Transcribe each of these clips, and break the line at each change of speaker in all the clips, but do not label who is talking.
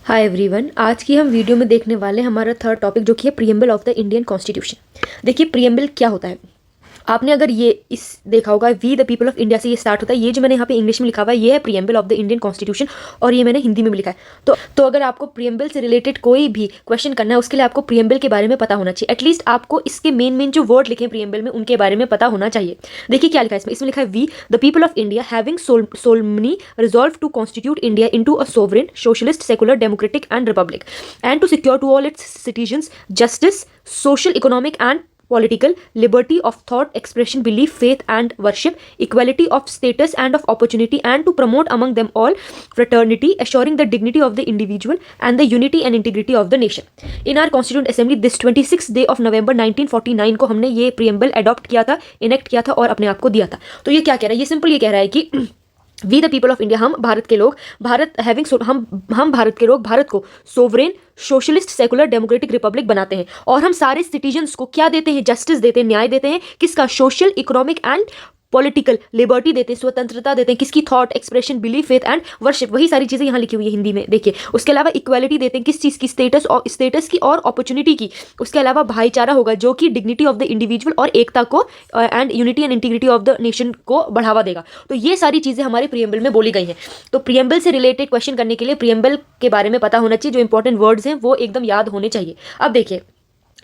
Hi everyone, आज की हम वीडियो में देखने वाले हैं हमारा थर्ड टॉपिक जो कि है preamble of the Indian constitution. देखिए प्रीएम्बल क्या होता है। आपने अगर ये इस देखा होगा, we the people of India से ये स्टार्ट होता है। ये जो मैंने यहाँ पे इंग्लिश में लिखा हुआ है ये है preamble of the Indian constitution, और ये मैंने हिंदी में भी लिखा है। तो अगर आपको प्रीएम्बल से रिलेटेड कोई भी क्वेश्चन करना है उसके लिए आपको प्रीएम्बल के बारे में पता होना चाहिए। एटलीस्ट आपको इसके मेन जो वर्ड लिखे हैं प्रीएम्बल में उनके बारे में पता होना चाहिए। देखिए क्या लिखा है इसमें लिखा है we the people of India having solemnly resolved to constitute India into a sovereign, socialist, secular, democratic and republic, and to secure to all its citizens justice, social, economic and political liberty of thought, expression, belief, faith and worship, equality of status and of opportunity, and to promote among them all fraternity, assuring the dignity of the individual and the unity and integrity of the nation. In our Constituent Assembly this 26th day of November 1949 को हमने ये preamble adopt किया था, enact किया था और अपने आप को दिया था। तो ये क्या कह रहा है, ये सिंपल ये कह रहा है कि we the people of India, हम भारत के लोग, हम भारत के लोग भारत को sovereign, socialist, secular, democratic Republic बनाते हैं और हम सारे सिटीजन्स को क्या देते हैं, जस्टिस देते हैं, न्याय देते हैं। किसका? Social, economic and political liberty देते हैं, स्वतंत्रता देते हैं। किसकी? Thought, expression, belief, faith and worship. वही सारी चीज़ें यहाँ लिखी हुई है हिंदी में, देखिए। उसके अलावा इक्वालिटी देते हैं, किस चीज़ की? स्टेटस की और अपॉर्चुनिटी की। उसके अलावा भाईचारा होगा जो कि डिग्निटी ऑफ द इंडिविजुअल और एकता को and unity and integrity of the nation को बढ़ावा देगा। तो ये सारी चीज़ें हमारे प्रीएम्बल में बोली गई हैं। तो प्रीएम्बल से रिलेटेड क्वेश्चन करने के लिए प्रीएम्बल के बारे में पता होना चाहिए, जो इंपॉर्टेंट वर्ड्स हैं वो एकदम याद होने चाहिए। अब देखिए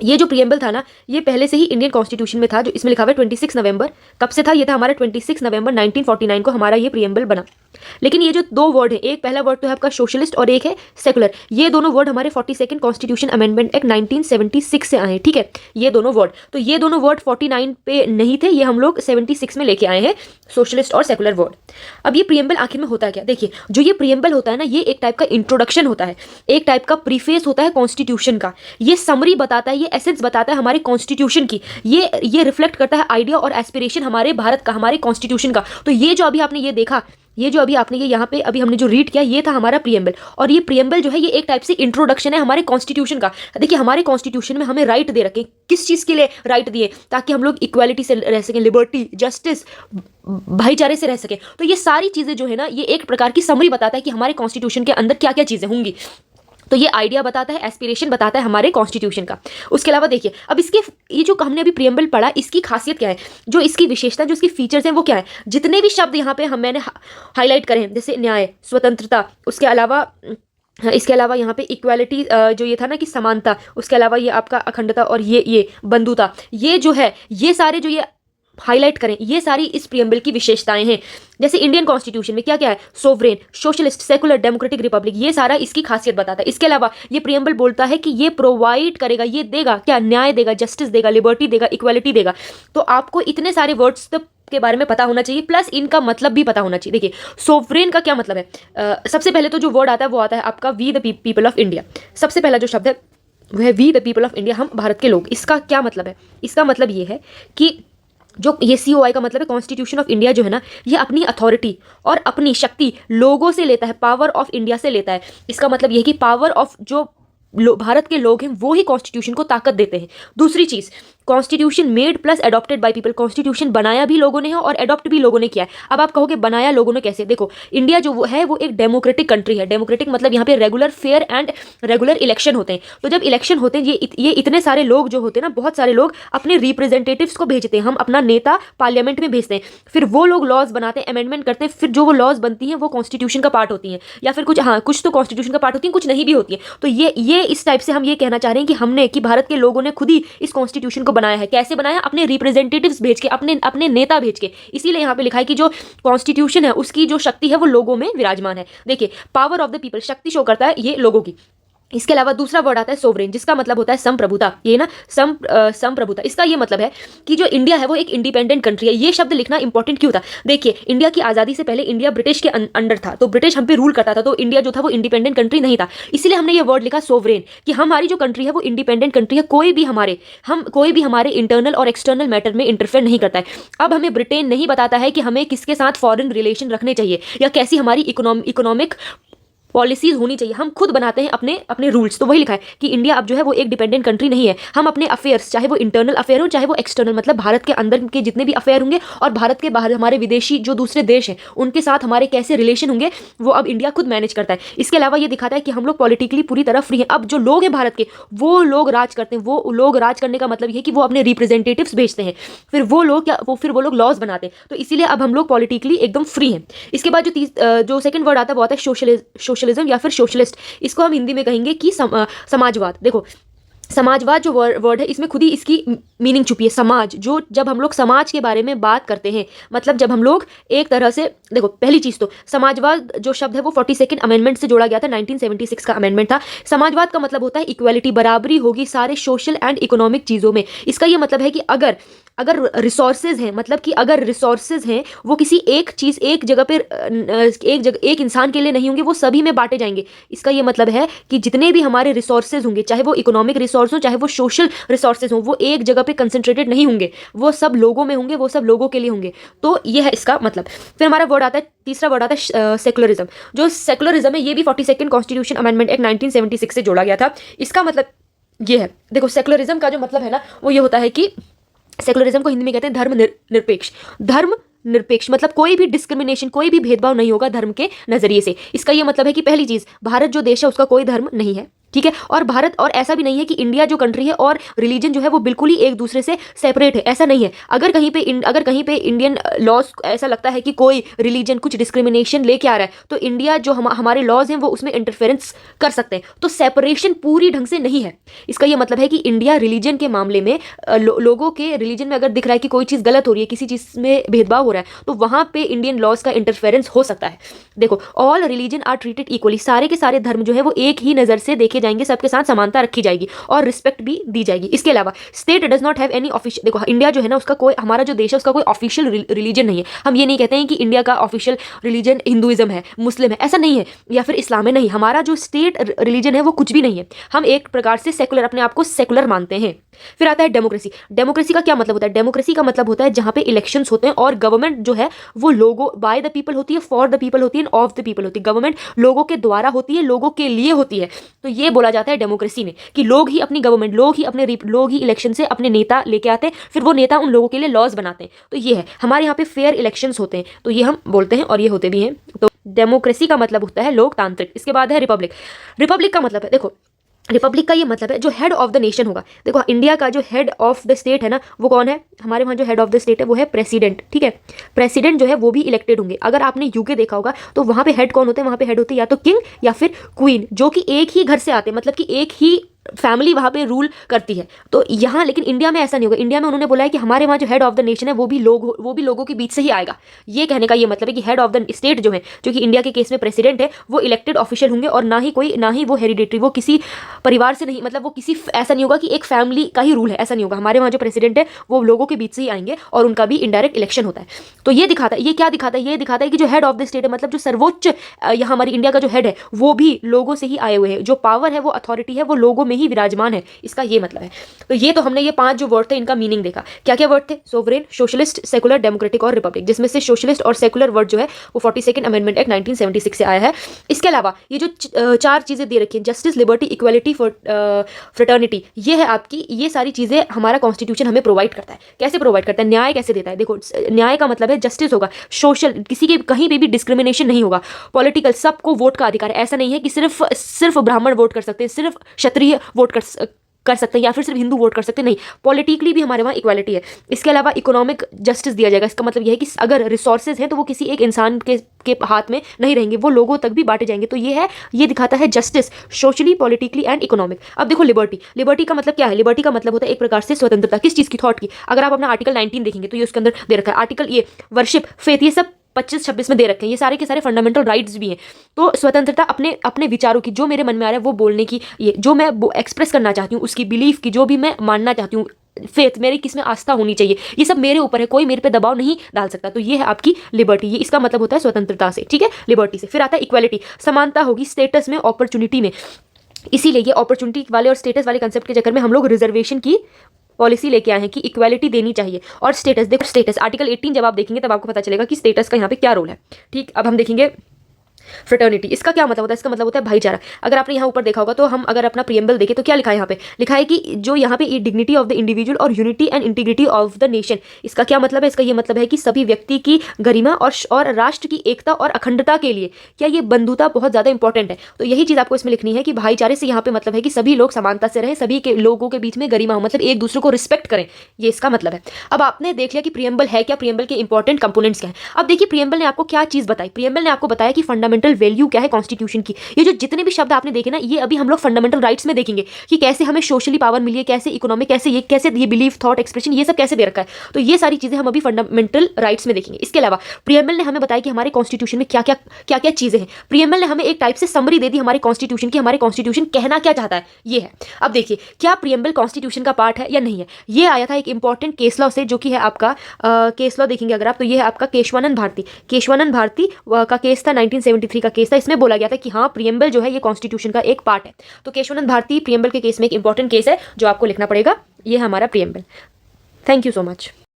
ये जो प्रीएम्बल था ना, ये पहले से ही इंडियन कॉन्स्टिट्यूशन में था, जो इसमें लिखा हुआ है 26 नवंबर। कब से था? ये था हमारा 26 नवंबर 1949 को हमारा ये प्रीएम्बल बना। लेकिन ये जो दो वर्ड है, एक पहला वर्ड तो है आपका सोशलिस्ट और एक है सेकुलर, ये दोनों वर्ड हमारे 42nd कॉन्स्टिट्यूशन अमेंडमेंट एक्ट 1976 से आए हैं, ठीक है। ये दोनों वर्ड, तो ये दोनों वर्ड 49 पे नहीं थे, ये हम लोग 76 में लेके आए हैं, सोशलिस्ट और सेकुलर वर्ड। अब ये प्रीएम्बल आखिर में होता है क्या? देखिए जो ये प्रीएम्बल होता है ना, ये एक टाइप का इंट्रोडक्शन होता है, एक टाइप का प्रीफेस होता है कॉन्स्टिट्यूशन का। ये समरी बताता है, ये एसेंस बताता है हमारे कॉन्स्टिट्यूशन की, ये रिफ्लेक्ट करता है आइडिया और एस्पिरेशन हमारे भारत का, हमारे कॉन्स्टिट्यूशन का। तो ये जो अभी आपने ये देखा, ये जो अभी आपने ये यहाँ पे अभी हमने जो रीड किया, ये था हमारा प्रीएम्बल। और ये प्रीएम्बल जो है ये एक टाइप से इंट्रोडक्शन है हमारे कॉन्स्टिट्यूशन का। देखिए हमारे कॉन्स्टिट्यूशन में हमें राइट दे रखे, किस चीज़ के लिए राइट दिए? ताकि हम लोग इक्वालिटी से रह सकें, लिबर्टी, जस्टिस, भाईचारे से रह सकें। तो ये सारी चीज़ें जो है ना, ये एक प्रकार की समरी बताता है कि हमारे कॉन्स्टिट्यूशन के अंदर क्या क्या चीज़ें होंगी। तो ये आइडिया बताता है, एस्पिरेशन बताता है हमारे कॉन्स्टिट्यूशन का। उसके अलावा देखिए अब इसके ये जो हमने अभी प्रीएम्बल पढ़ा, इसकी खासियत क्या है, जो इसकी विशेषता, जो इसकी फीचर्स हैं वो क्या है? जितने भी शब्द यहाँ पे मैंने हाईलाइट करें, जैसे न्याय, स्वतंत्रता, उसके अलावा यहाँ पे इक्वालिटी, जो ये था ना कि समानता, उसके अलावा ये आपका अखंडता और ये बंधुता, ये जो है ये सारे जो ये हाईलाइट करें, ये सारी इस प्रीएम्बल की विशेषताएं हैं। जैसे इंडियन कॉन्स्टिट्यूशन में क्या क्या है? Sovereign, socialist, secular, democratic Republic, ये सारा इसकी खासियत बताता है। इसके अलावा ये प्रीएम्बल बोलता है कि ये प्रोवाइड करेगा, ये देगा क्या? न्याय देगा, जस्टिस देगा, लिबर्टी देगा, इक्वालिटी देगा। तो आपको इतने सारे वर्ड्स के बारे में पता होना चाहिए, प्लस इनका मतलब भी पता होना चाहिए। देखिए सोवरेन का क्या मतलब है? सबसे पहले तो जो वर्ड आता है वो आता है आपका we the people of India. सबसे पहला जो शब्द है वह है we the people of India, हम भारत के लोग। इसका क्या मतलब है? इसका मतलब ये है कि जो ये COI का मतलब है, कॉन्स्टिट्यूशन ऑफ इंडिया जो है ना, ये अपनी अथॉरिटी और अपनी शक्ति लोगों से लेता है, पावर ऑफ इंडिया से लेता है। इसका मतलब ये है कि पावर ऑफ जो भारत के लोग हैं वो ही कॉन्स्टिट्यूशन को ताकत देते हैं। दूसरी चीज़, constitution made plus adopted by people, constitution बनाया भी लोगों ने है और एडॉप्ट भी लोगों ने किया है। अब आप कहोगे बनाया लोगों ने कैसे? देखो इंडिया जो वो है वो एक डेमोक्रेटिक कंट्री है। डेमोक्रेटिक मतलब यहाँ पे regular, fair and regular election होते हैं। तो जब इलेक्शन होते हैं, ये इतने सारे लोग जो होते हैं ना, बहुत सारे लोग अपने रिप्रेजेंटेटिव्स को भेजते हैं। हम अपना नेता पार्लियामेंट में भेजते हैं, फिर वो लोग लॉज बनाते हैं, अमेंडमेंट करते हैं, फिर जो वो लॉज बनती हैं वो कॉन्स्टिट्यूशन का पार्ट होती हैं, या फिर कुछ तो कॉन्स्टिट्यूशन का पार्ट होती हैं, कुछ नहीं भी होती है। तो ये इस टाइप से हम ये कहना चाह रहे हैं कि भारत के लोगों ने खुद ही इस कॉन्स्टिट्यूशन को बनाया है। कैसे बनाया? अपने रिप्रेजेंटेटिव्स भेज के, अपने नेता भेज के। इसीलिए यहाँ पे लिखा है कि जो कॉन्स्टिट्यूशन है उसकी जो शक्ति है वो लोगों में विराजमान है। देखिए पावर ऑफ द पीपल, शक्ति शो करता है ये लोगों की। इसके अलावा दूसरा वर्ड आता है सोवरेन, जिसका मतलब होता है संप्रभुता। ये ना संप्रभुता, इसका ये मतलब है कि जो इंडिया है वो एक इंडिपेंडेंट कंट्री है। ये शब्द लिखना इंपॉर्टेंट क्यों था? देखिए इंडिया की आज़ादी से पहले इंडिया ब्रिटिश के अंडर था, तो ब्रिटिश हम पे रूल करता था, तो इंडिया जो था वो इंडिपेंडेंट कंट्री नहीं था। इसीलिए हमने ये वर्ड लिखा सोवरेन, कि हमारी जो कंट्री है वो इंडिपेंडेंट कंट्री है, कोई भी हमारे इंटरनल और एक्सटर्नल मैटर में इंटरफेयर नहीं करता है। अब हमें ब्रिटेन नहीं बताता है कि हमें किसके साथ फॉरेन रिलेशन रखने चाहिए या कैसी हमारी इकोनॉमिक पॉलिसीज होनी चाहिए, हम खुद बनाते हैं अपने अपने रूल्स। तो वही लिखा है कि इंडिया अब जो है वो एक डिपेंडेंट कंट्री नहीं है, हम अपने अफेयर्स, चाहे वो इंटरनल अफेयर हो चाहे वो एक्सटर्नल, मतलब भारत के अंदर के जितने भी अफेयर होंगे और भारत के बाहर हमारे विदेशी जो दूसरे देश हैं उनके साथ हमारे कैसे रिलेशन होंगे, वो अब इंडिया खुद मैनेज करता है। इसके अलावा ये दिखाता है कि हम लोग पॉलिटिकली पूरी तरह फ्री हैं। अब जो लोग हैं भारत के, वो लोग राज करते हैं। वो लोग राज करने का मतलब ये है कि वो अपने रिप्रेजेंटेटिव्स भेजते हैं, फिर वो लोग लॉज बनाते हैं। तो इसीलिए अब हम लोग पॉलिटिकली एकदम फ्री हैं। इसके बाद जो सेकंड वर्ड आता है वो आता है सोशलिज्म या फिर सोशलिस्ट। इसको हम हिंदी में कहेंगे कि समाजवाद। देखो, समाजवाद जो वर्ड है इसमें खुद ही इसकी मीनिंग छुपी है। समाज, जो जब हम लोग समाज के बारे में बात करते हैं, मतलब जब हम लोग एक तरह से, देखो पहली चीज तो समाजवाद जो शब्द है वो 42nd अमेंडमेंट से जोड़ा गया था, 1976 का अमेंडमेंट था। समाजवाद का मतलब होता है इक्वालिटी, बराबरी होगी सारे सोशल एंड इकोनॉमिक चीजों में। इसका ये मतलब है कि अगर रिसोर्सेज हैं, मतलब कि अगर रिसोर्सेज हैं वो किसी एक चीज, एक जगह पर एक इंसान के लिए नहीं होंगे, वो सभी में बांटे जाएंगे। इसका ये मतलब है कि जितने भी हमारे रिसोर्सेज होंगे, चाहे वो इकोनॉमिक रिसोर्स हो चाहे वो सोशल रिसोर्सेज हो, वो एक जगह पे कंसंट्रेटेड नहीं होंगे, वो सब लोगों में होंगे, वो सब लोगों के लिए होंगे। तो ये है इसका मतलब। फिर हमारा वर्ड आता है, तीसरा वर्ड आता है सेकुलरिज्म। जो सेकुलरिज्म है ये भी 42nd कॉन्स्टिट्यूशन अमेंडमेंट एक्ट 1976 से जोड़ा गया था। इसका मतलब ये है, देखो सेकुलरिज्म का जो मतलब है ना वो ये होता है कि सेकुलरिज्म को हिंदी में कहते हैं धर्म निरपेक्ष। धर्म निरपेक्ष मतलब कोई भी डिस्क्रिमिनेशन, कोई भी भेदभाव नहीं होगा धर्म के नजरिए से। इसका ये मतलब है कि पहली चीज, भारत जो देश है उसका कोई धर्म नहीं है, ठीक है। और भारत, और ऐसा भी नहीं है कि इंडिया जो कंट्री है और रिलीजन जो है वो बिल्कुल ही एक दूसरे से सेपरेट है, ऐसा नहीं है। अगर कहीं पे इंडियन लॉज ऐसा लगता है कि कोई रिलीजन कुछ डिस्क्रिमिनेशन लेके आ रहा है, तो इंडिया जो हमारे लॉज हैं वो उसमें इंटरफेरेंस कर सकते हैं। तो सेपरेशन पूरी ढंग से नहीं है। इसका ये मतलब है कि इंडिया रिलीजन के मामले में लोगों के रिलीजन में अगर दिख रहा है कि कोई चीज़ गलत हो रही है, किसी चीज़ में भेदभाव हो रहा है, तो वहाँ पे इंडियन लॉज का इंटरफेरेंस हो सकता है। देखो, all religion are treated equally, सारे के सारे धर्म जो है वो एक ही नज़र से देखे जाएंगे, सबके साथ समानता रखी जाएगी और रिस्पेक्ट भी दी जाएगी। इसके अलावा state does not have any official, देखो इंडिया जो है ना उसका कोई, हमारा जो देश है उसका कोई ऑफिशियल रिलीजन नहीं है। हम ये नहीं कहते हैं कि इंडिया का ऑफिशियल रिलीजन हिंदुइज्म है, मुस्लिम है, ऐसा नहीं है, या फिर इस्लाम है, नहीं। हमारा जो स्टेट रिलीजन है वो कुछ भी नहीं है। हम एक प्रकार से सेकुलर, अपने आप को सेकुलर मानते हैं। फिर आता है डेमोक्रेसी। डेमोक्रेसी का क्या मतलब होता है? डेमोक्रेसी का मतलब होता है जहां पे इलेक्शंस होते हैं और गवर्नमेंट जो है वो लोगों, बाय द पीपल होती है, फॉर द पीपल होती है, ऑफ द पीपल होती है। गवर्नमेंट लोगों के द्वारा होती है, लोगों के लिए होती है। तो ये बोला जाता है डेमोक्रेसी में कि लोग ही अपनी गवर्नमेंट, लोग ही इलेक्शन से अपने नेता लेके आते हैं, फिर वो नेता उन लोगों के लिए लॉज बनाते हैं। तो ये है, हमारे यहाँ पे फेयर इलेक्शंस होते हैं, तो ये हम बोलते हैं और ये होते भी हैं। तो डेमोक्रेसी का मतलब होता है लोकतांत्रिक। इसके बाद है रिपब्लिक। रिपब्लिक का मतलब है, देखो रिपब्लिक का ये मतलब है जो हेड ऑफ द नेशन होगा। देखो इंडिया का जो हेड ऑफ द स्टेट है ना वो कौन है? हमारे वहाँ जो हेड ऑफ द स्टेट है वो है प्रेसिडेंट, ठीक है। प्रेसिडेंट जो है वो भी इलेक्टेड होंगे। अगर आपने यूके देखा होगा तो वहाँ पे हेड कौन होते हैं? वहाँ पे हेड होते हैं या तो किंग या फिर क्वीन, जो कि एक ही घर से आते हैं, मतलब कि एक ही फैमिली वहाँ पे रूल करती है। तो यहाँ लेकिन इंडिया में ऐसा नहीं होगा। इंडिया में उन्होंने बोला है कि हमारे वहाँ जो हेड ऑफ द नेशन है वो भी लोगों के बीच से ही आएगा। ये कहने का ये मतलब है कि हेड ऑफ द स्टेट जो है, जो कि इंडिया के केस में प्रेसिडेंट है, वो इलेक्टेड ऑफिशियल होंगे और ना ही वो हेरिडेटरी, वो किसी परिवार से नहीं, मतलब वो किसी, ऐसा नहीं होगा कि एक फैमिली का ही रूल है, ऐसा नहीं होगा। हमारे वहाँ जो प्रेसिडेंट है वो लोगों के बीच से ही आएंगे और उनका भी इनडायरेक्ट इलेक्शन होता है। तो ये दिखाता है, ये क्या दिखाता है? ये दिखाता है कि जो हेड ऑफ द स्टेट है, मतलब जो सर्वोच्च यहाँ हमारी इंडिया का जो हेड है वो भी लोगों से ही आए हुए हैं। जो पावर है, वो अथॉरिटी है, वो लोगों में ही विराजमान है। इसका ये मतलब है। तो ये तो हमने ये 5 जो वर्ड थे इनका मीनिंग देखा। क्या क्या वर्ड थे? सोवरेन, सोशलिस्ट, सेकुलर, डेमोक्रेटिक और रिपब्लिक, जिसमें से सोशलिस्ट और सेकुलर वर्ड जो है वो 42nd अमेंडमेंट एक्ट 1976 से आया है। इसके अलावा ये जो 4 चीजें दे रखी हैं, जस्टिस, लिबर्टी, इक्वालिटी, फ्रेटर्निटी, ये है आपकी, ये सारी चीजें हमारा कॉन्स्टिट्यूशन हमें प्रोवाइड करता है। कैसे प्रोवाइड करता है? न्याय कैसे देता है? देखो न्याय का मतलब है जस्टिस होगा, सोशल, किसी के कहीं पे भी डिस्क्रिमिनेशन नहीं होगा, पॉलिटिकल, सबको वोट का अधिकार है। ऐसा नहीं है कि सिर्फ ब्राह्मण वोट कर सकते हैं, सिर्फ क्षत्रिय वोट कर सकते हैं या फिर सिर्फ हिंदू वोट कर सकते हैं, नहीं। पॉलिटिकली भी हमारे वहाँ इक्वालिटी है। इसके अलावा इकोनॉमिक जस्टिस दिया जाएगा। इसका मतलब यह है कि अगर रिसोर्सेज हैं तो वो किसी एक इंसान के हाथ में नहीं रहेंगे, वो लोगों तक भी बांटे जाएंगे। तो ये है, ये दिखाता है justice, socially, politically and economic. अब देखो लिबर्टी। लिबर्टी का मतलब क्या है? लिबर्टी का मतलब होता है एक प्रकार से स्वतंत्रता। किस चीज़ की? थॉट की। अगर आप अपना आर्टिकल 19 देखेंगे तो ये उसके अंदर दे रखा है। आर्टिकल ये वर्शिप, फेथ, ये सब 25-26 में दे रखे हैं। ये सारे के सारे फंडामेंटल राइट्स भी हैं। तो स्वतंत्रता अपने विचारों की, जो मेरे मन में आ रहा है वो बोलने की, ये जो मैं एक्सप्रेस करना चाहती हूँ, उसकी बिलीफ की, जो भी मैं मानना चाहती हूँ, फेथ, मेरी किस में आस्था होनी चाहिए, ये सब मेरे ऊपर है, कोई मेरे पे दबाव नहीं डाल सकता। तो ये है आपकी लिबर्टी। ये इसका मतलब होता है स्वतंत्रता से, ठीक है, लिबर्टी से। फिर आता है इक्वालिटी। समानता होगी स्टेटस में, अपॉर्चुनिटी में। इसीलिए ये अपॉर्चुनिटी वाले और स्टेटस वाले कंसेप्ट के चक्कर में हम लोग रिजर्वेशन की पॉलिसी लेके आए हैं कि इक्वालिटी देनी चाहिए। और स्टेटस, देखो स्टेटस आर्टिकल 18 जब आप देखेंगे तब आपको पता चलेगा कि स्टेटस का यहाँ पे क्या रोल है। ठीक, अब हम देखेंगे फ्रेटर्निटी, इसका क्या मतलब होता है? इसका मतलब होता है भाईचारा। अगर आपने यहाँ ऊपर देखा होगा तो हम अगर अपना प्रियम्बल देखें तो क्या लिखा है यहाँ पे? लिखा है कि जो यहाँ पे डिग्निटी ऑफ द इंडिविजुअल और unity and integrity of the nation. इसका क्या मतलब है? इसका ये मतलब है कि सभी व्यक्ति की गरिमा और राष्ट्र की एकता और अखंडता के लिए क्या ये बंधुता बहुत ज़्यादा इंपॉर्टेंट है। तो यही चीज़ आपको इसमें लिखनी है कि भाईचारे से यहाँ पे मतलब है कि सभी लोग समानता से रहें, सभी के लोगों के बीच में गरिमा हो, मतलब एक दूसरे को रिस्पेक्ट करें, ये इसका मतलब है। अब आपने देख लिया कि प्रियम्बल है क्या, प्रियम्बल के इंपॉर्टेंट कंपोनेंट्स क्या है। अब देखिए प्रियम्बल ने आपको क्या चीज़ बताई? प्रियम्बल ने आपको बताया कि फंडामेंटल वैल्यू क्या है कॉन्स्टिट्यूशन की। ये जो जितने भी शब्द आपने देखे ना, ये अभी हम लोग फंडामेंटल राइट्स में देखेंगे कि कैसे हमें सोशली पावर मिली है, कैसे इकोनॉमिक, कैसे ये बिलीफ, थॉट, एक्सप्रेशन, ये सब कैसे दे रखा है। तो ये सारी चीजें हम अभी फंडामेंटल राइट्स में देखेंगे। इसके अलावा प्रियम्बल ने हमें बताया कि हमारे कॉन्स्टिट्यूशन में क्या क्या चीजें हैं। प्रियम्बल ने हमें एक टाइप से समरी दे दी हमारे कॉन्स्टिट्यूशन की, हमारे कॉन्स्टिट्यूशन कहना क्या चाहता है, ये है। अब देखिए क्या प्रियम्बल कॉन्स्टिट्यूशन का पार्ट है या नहीं है। ये आया था एक इंपॉर्टेंट केस लॉ से, जो कि है आपका केस लॉ देखेंगे अगर आप, तो ये है आपका केशवानंद भारती का केस था, 1973 का केस था। इसमें बोला गया था कि हाँ प्रियम्बल जो है ये कॉन्स्टिट्यूशन का एक पार्ट है। तो केशवानंद भारती प्रियम्बल के केस में एक इंपॉर्टेंट केस है जो आपको लिखना पड़ेगा। ये है हमारा preamble. Thank you so much.